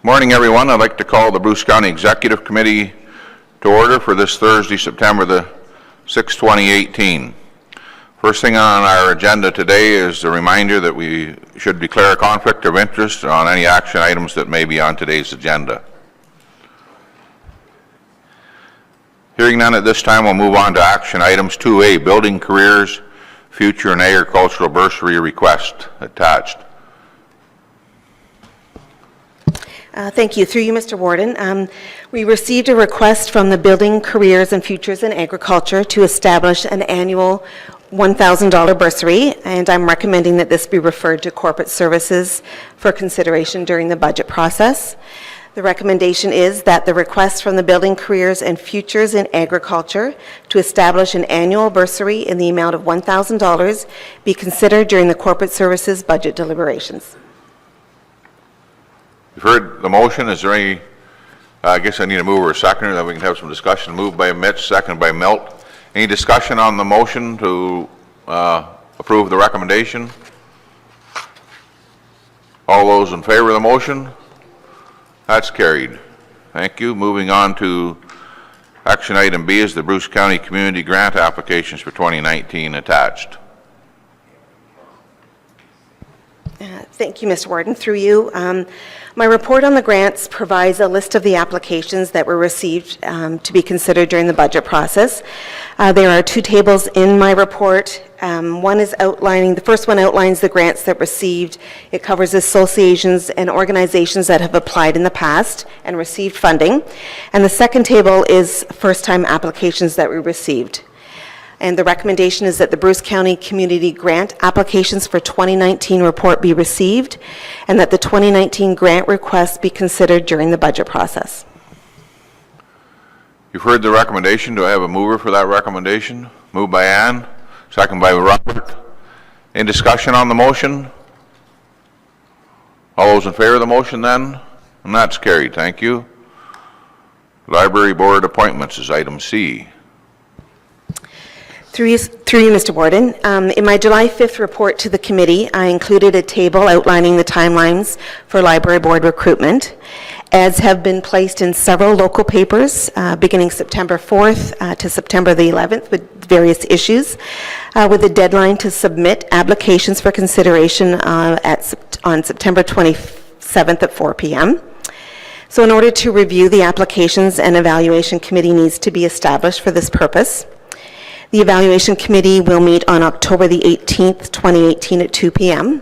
Morning, everyone. I'd like to call the Bruce County Executive Committee to order for this Thursday, September the 6th, 2018. First thing on our agenda today is a reminder that we should declare a conflict of interest on any action items that may be on today's agenda. Hearing none at this time, we'll move on to action items 2A, Building Careers, Future and Agricultural Bursary Request, attached. Thank you. Through you, Mr. Warden. We received a request from the Building Careers and Futures in Agriculture to establish an annual $1,000 bursary, and I'm recommending that this be referred to Corporate Services for consideration during the budget process. The recommendation is that the request from the Building Careers and Futures in Agriculture to establish an annual bursary in the amount of $1,000 be considered during the Corporate Services budget deliberations. You've heard the motion. Is there any, I guess I need a mover or a seconder, then we can have some discussion. Moved by Mitch, seconded by Milt. Any discussion on the motion to approve the recommendation? All those in favor of the motion? That's carried. Thank you. Moving on to action item B is the Bruce County Community Grant applications for 2019 attached. Thank you, Mr. Warden. Through you, my report on the grants provides a list of the applications that were received to be considered during the budget process. There are two tables in my report. One is outlining, the first one outlines the grants that received. It covers associations and organizations that have applied in the past and received funding. And the second table is first-time applications that we received. And the recommendation is that the Bruce County Community Grant applications for 2019 report be received and that the 2019 grant requests be considered during the budget process. You've heard the recommendation. Do I have a mover for that recommendation? Moved by Ann, second by Robert. Any discussion on the motion? All those in favor of the motion then? And that's carried. Thank you. Library Board appointments is item C. Through you, Mr. Warden. In my July 5th report to the committee, I included a table outlining the timelines for library board recruitment. Ads have been placed in several local papers beginning September 4th to September the 11th with various issues, with a deadline to submit applications for consideration on September 27th at 4 p.m. So in order to review the applications, an evaluation committee needs to be established for this purpose. The evaluation committee will meet on October the 18th, 2018 at 2 p.m.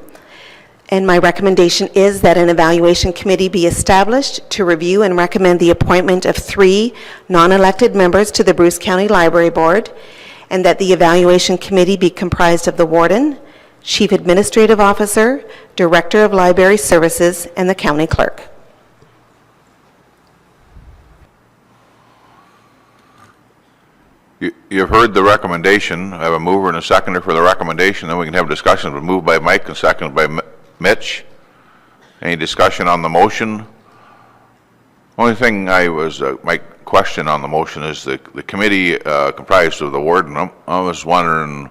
And my recommendation is that an evaluation committee be established to review and recommend the appointment of 3 non-elected members to the Bruce County Library Board, and that the evaluation committee be comprised of the warden, chief administrative officer, director of library services, and the county clerk. You've heard the recommendation. I have a mover and a seconder for the recommendation. Then we can have discussion. Moved by Mike and seconded by Mitch. Any discussion on the motion? Only thing my question on the motion is the committee comprised of the warden. I was wondering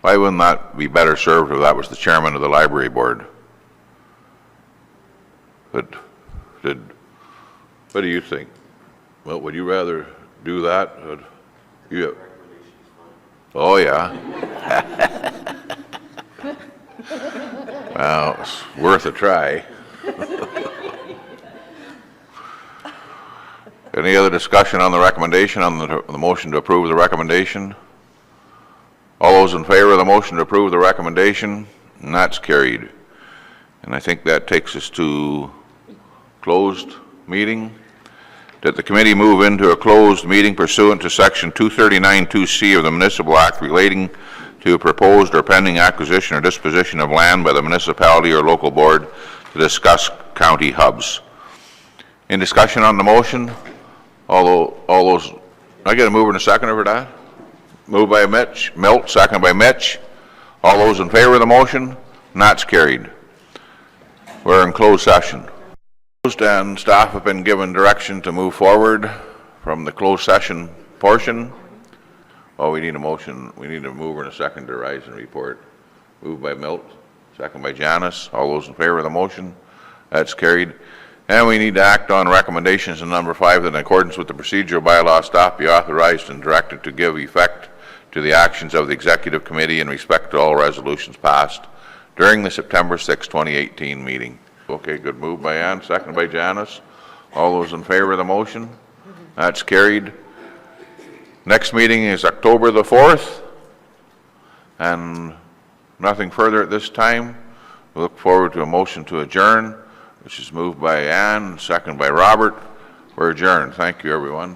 why wouldn't that be better served if that was the chairman of the library board? But what do you think? Well, would you rather do that? Yeah. Oh, yeah. Well, it's worth a try. Any other discussion on the recommendation, on the motion to approve the recommendation? All those in favor of the motion to approve the recommendation? And that's carried. And I think that takes us to closed meeting. That the committee move into a closed meeting pursuant to Section 239(2)(c) of the Municipal Act relating to a proposed or pending acquisition or disposition of land by the municipality or local board to discuss county hubs. In discussion on the motion, all those, I get a mover and a seconder for that? Moved by Milt, seconded by Mitch. All those in favor of the motion? And that's carried. We're in closed session. And staff have been given direction to move forward from the closed session portion. Oh, we need a motion. We need a mover and a second to rise and report. Moved by Milt, second by Janice. All those in favor of the motion? That's carried. And we need to act on recommendations in number 5 that in accordance with the procedural bylaw, staff be authorized and directed to give effect to the actions of the Executive Committee in respect to all resolutions passed during the September 6, 2018 meeting. Okay, good move by Ann, second by Janice. All those in favor of the motion? That's carried. Next meeting is October the 4th, and nothing further at this time. We look forward to a motion to adjourn, which is moved by Ann, second by Robert. We're adjourned. Thank you, everyone.